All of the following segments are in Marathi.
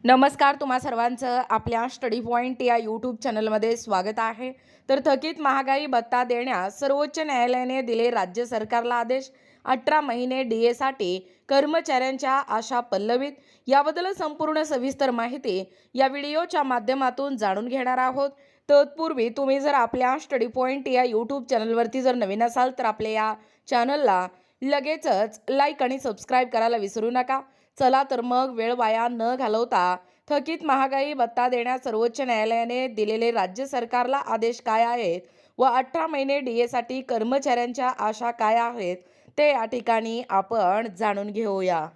नमस्कार, तुम्हा सर्वांचं आपल्या स्टडी पॉइंट या यूट्यूब चॅनलमध्ये स्वागत आहे। तर थकीत महागाई भत्ता देण्यास सर्वोच्च न्यायालयाने दिले राज्य सरकारला आदेश। 18 महिने डीएसाठी कर्मचाऱ्यांच्या आशा पल्लवीत। याबद्दल संपूर्ण सविस्तर माहिती या व्हिडिओच्या माध्यमातून जाणून घेणार आहोत। तत्पूर्वी तुम्ही जर आपल्या स्टडी पॉइंट या यूट्यूब चॅनलवरती जर नवीन असाल तर आपल्या या चॅनलला लगेचच लाईक आणि सबस्क्राईब करायला विसरू नका। चला तर मग वेळ वाया न घालवता थकीत महागाई भत्ता देण्यास सर्वोच्च न्यायालयाने दिलेले राज्य सरकारला आदेश काय आहेत व 18 महिने डीएसाठी कर्मचाऱ्यांच्या आशा काय आहेत ते या ठिकाणी आपण जाणून घेऊया।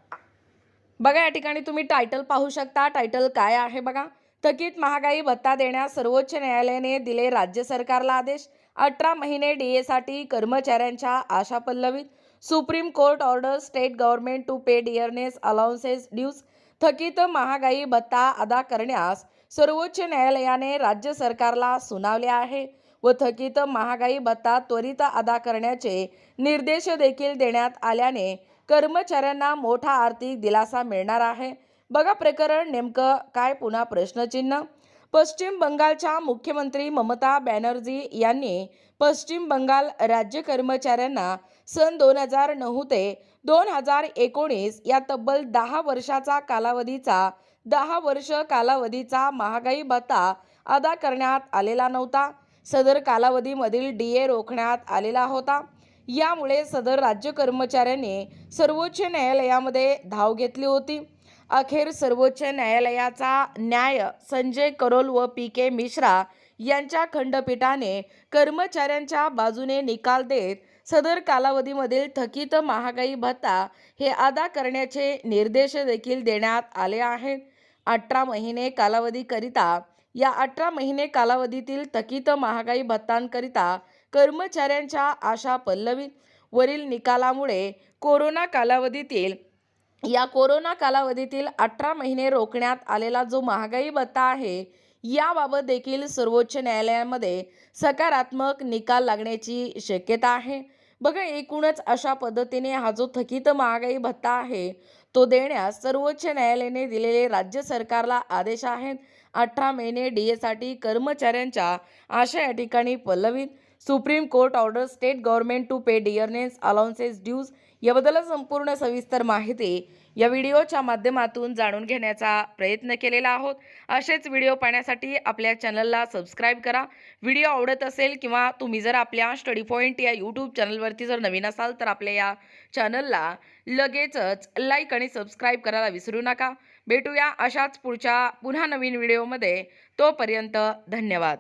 बघा, या ठिकाणी तुम्ही टायटल पाहू शकता। टायटल काय आहे बघा, थकीत महागाई भत्ता देण्यास सर्वोच्च न्यायालयाने दिले राज्य सरकारला आदेश। 18 महिने डीएसाठी कर्मचाऱ्यांच्या आशा पल्लवीत। Supreme court order state government to pay dearness allowances dues. थकीत महागाई भत्ता अदा करण्यास सर्वोच्च न्यायालयाने राज्य सरकारला सुनावले आहे व थकीत महागाई भत्ता त्वरित अदा करण्याचे निर्देश देखील देण्यात आल्याने कर्मचाऱ्यांना मोठा आर्थिक दिलासा मिळणार आहे। बघा, प्रकरण नेमकं काय, पुन्हा प्रश्नचिन्ह। पश्चिम बंगालच्या मुख्यमंत्री ममता बॅनर्जी यांनी पश्चिम बंगाल राज्य कर्मचाऱ्यांना सन 2009 ते 2019 या तब्बल 10 वर्षाचा कालावधीचा 10 वर्ष कालावधीचा महागाई भत्ता अदा करण्यात आलेला नव्हता। सदर कालावधीमधील डीए रोखण्यात आलेला होता। यामुळे सदर राज्य कर्मचाऱ्यांनी सर्वोच्च न्यायालयामध्ये धाव घेतली होती। अखेर सर्वोच्च न्यायालयाचा न्याय संजय करोल व पी.के. मिश्रा यांच्या खंडपीठाने कर्मचाऱ्यांच्या बाजूने निकाल देत सदर कालावधीमधील थकीत महागाई भत्ता हे अदा करण्याचे निर्देश देखील देण्यात आले आहेत। 18 महिने कालावधीकरिता या 18 महिने कालावधीतील थकीत महागाई भत्तांकरिता कर्मचाऱ्यांच्या आशा पल्लवीत। वरील निकालामुळे कोरोना कालावधीतील 18 महिने रोखण्यात आलेला जो महागाई भत्ता आहे याबाबत देखील सर्वोच्च न्यायालयामध्ये सकारात्मक निकाल लागण्याची शक्यता आहे। बघा, एकूणच अशा पद्धतीने हा जो थकीत महागाई भत्ता आहे तो देण्यास सर्वोच्च न्यायालयाने दिलेले राज्य सरकारला आदेश आहेत। 18 महिने डीएसाठी कर्मचाऱ्यांच्या आशा या ठिकाणी पल्लवीत। Supreme court order state government to pay dearness allowances dues. याबद्दल संपूर्ण सविस्तर माहिती या व्हिडिओच्या माध्यमातून जाणून घेण्याचा प्रयत्न केलेला आहोत। असेच व्हिडिओ पाहण्यासाठी आपल्या चॅनलला सबस्क्राईब करा। व्हिडिओ आवडत असेल किंवा तुम्ही जर आपल्या स्टडी पॉइंट या यूट्यूब चॅनलवरती जर नवीन असाल तर आपल्या या चॅनलला लगेचच लाईक आणि सबस्क्राईब करायला विसरू नका। भेटूया अशाच पुन्हा नवीन व्हिडिओमध्ये। तोपर्यंत धन्यवाद।